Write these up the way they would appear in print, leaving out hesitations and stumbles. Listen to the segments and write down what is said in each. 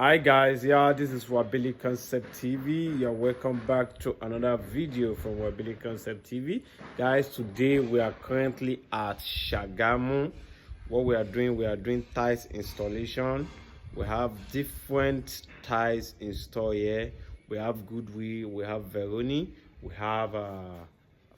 Hi guys, yeah, this is Wabili Concept TV. You're welcome back to another video from Wabili Concept TV. Guys, today we are currently at Sagamu. What we are doing tiles installation. We have different tiles installed here. We have Goodwill, we have Veroni, we have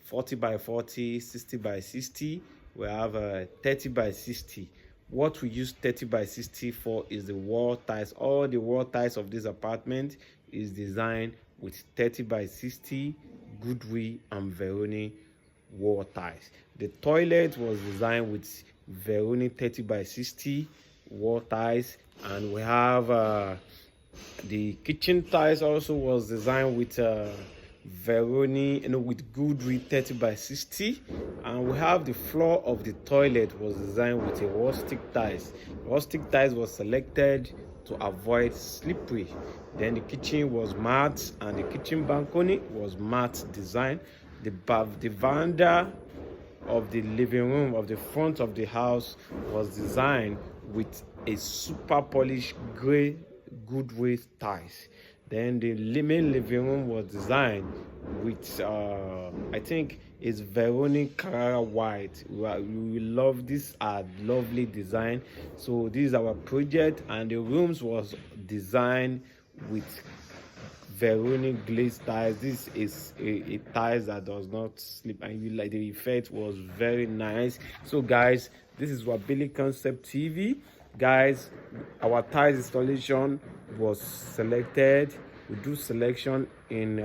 40 by 40, 60 by 60, we have 30 by 60. What we use 30 by 60 for is the wall tiles. All the wall tiles of this apartment is designed with 30 by 60 Goodwill and Veroni wall tiles. The toilet was designed with Veroni 30 by 60 wall tiles, and we have the kitchen tiles also was designed with Veroni, with Goodwill 30 by 60, and we have the floor of the toilet was designed with a rustic tiles. Rustic tiles was selected to avoid slippery. Then the kitchen was matte, and the kitchen balcony was matte design. The veranda of the living room of the front of the house was designed with a super polished gray Goodwill tiles. Then the main living room was designed with I think it's Veroni Carrara white. We love this lovely design. So this is our project, and the rooms was designed with Veroni glazed tiles. This is a tiles that does not slip, and you like the effect was very nice. So guys, this is Wabili Concept TV. Guys, our tiles installation was selected. We do selection in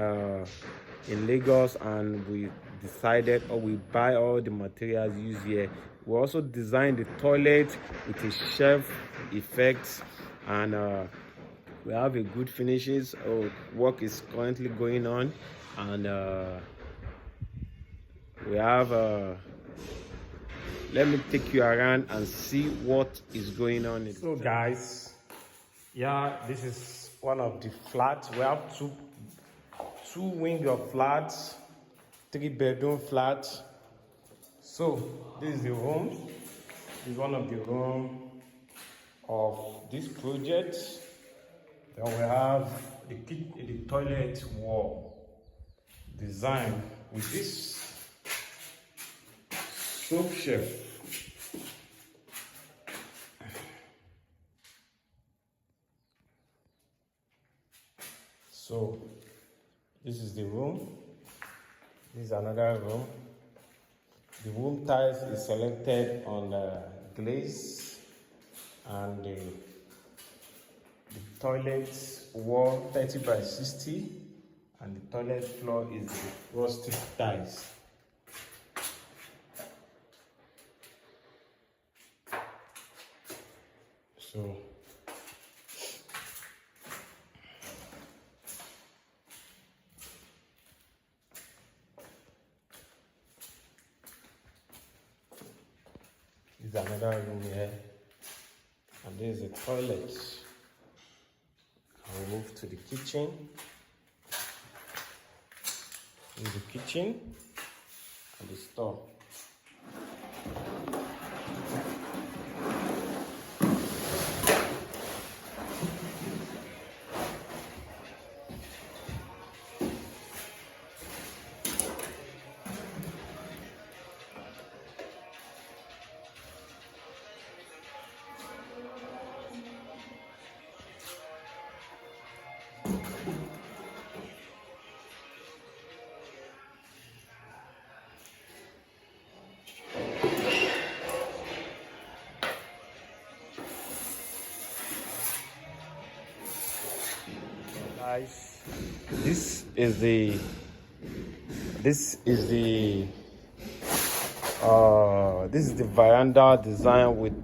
Lagos, and we decided, or we buy all the materials used here. We also designed the toilet with a shelf effect, and we have a good finishes. Work is currently going on, and we have let me take you around and see what is going on. So guys, yeah, this is one of the flats. We have two wing of flats, 3-bedroom flats. So this is the room. This is one of the room of this project. Then we have the toilet wall designed with this soap shelf. So this is the room. This is another room. The room tiles is selected on the glaze, and the toilet wall 30 by 60, and the toilet floor is the rustic tiles. So this is another room here, and this is the toilet. I'll move to the kitchen. This is the kitchen and the store. Guys, this is the veranda design with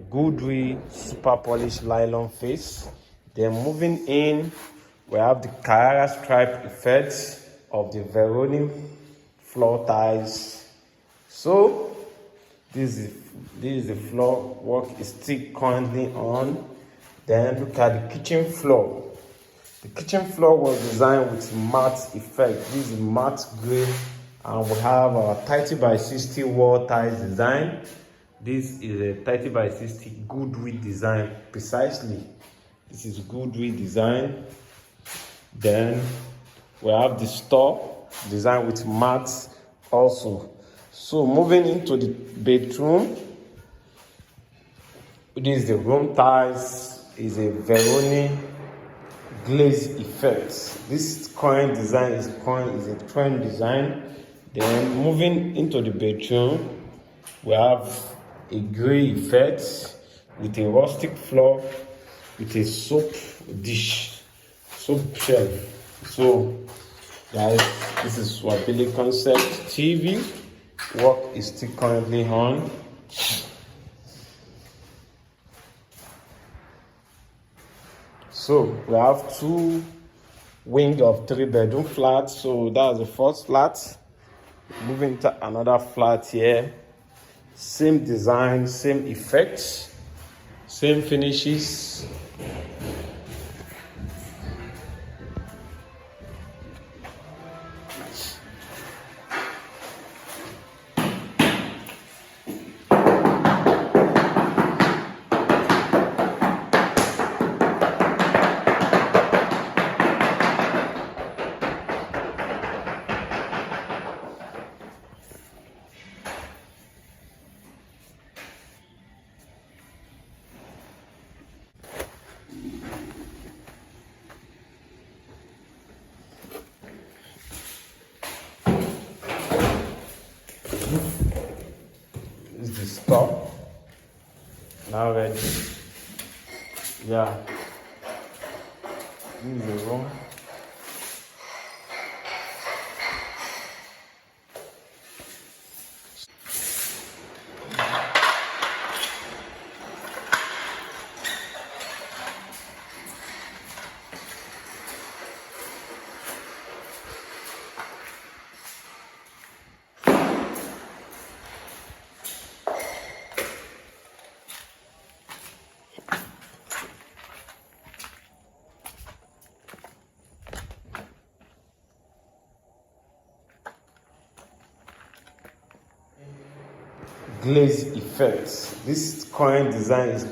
Goodwill super polished nylon face. Then moving in, we have the Carrara stripe effect of the Veroni floor tiles. So this is the floor. Work is still currently on. Then look at the kitchen floor. The kitchen floor was designed with matte effect. This is matte gray, and we have our 30 by 60 wall tiles design. This is a 30 by 60 good width design. Precisely, this is good width design. Then we have the store design with mats also. So moving into the bedroom, this is the room tiles, is a Veroni glaze effect. This current design is a trend design. Then moving into the bedroom, we have a gray effect with a rustic floor with a soap dish, soap shelf. So guys, this is Wabili Concept TV. Work is still currently on. So we have 2 wing of 3-bedroom flats. So that's the first flat. Moving to another flat here. Same design, same effects, same finishes. This is the store. Now ready. Yeah. This is the room. Glaze effects. This current design is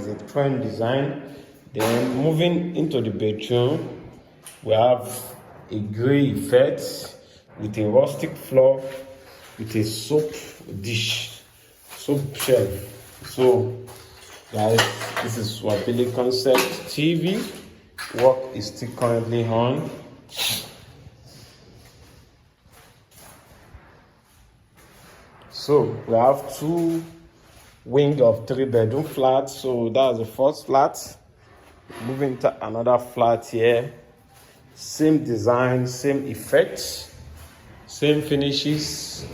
a trend design. Then moving into the bedroom, we have a gray effect with a rustic floor with a soap dish, soap shelf. So guys, this is Wabili Concept TV. Work is still currently on. So we have 2 wing of 3-bedroom flats. So that's the first flat. Moving to another flat here. Same design, same effects, same finishes.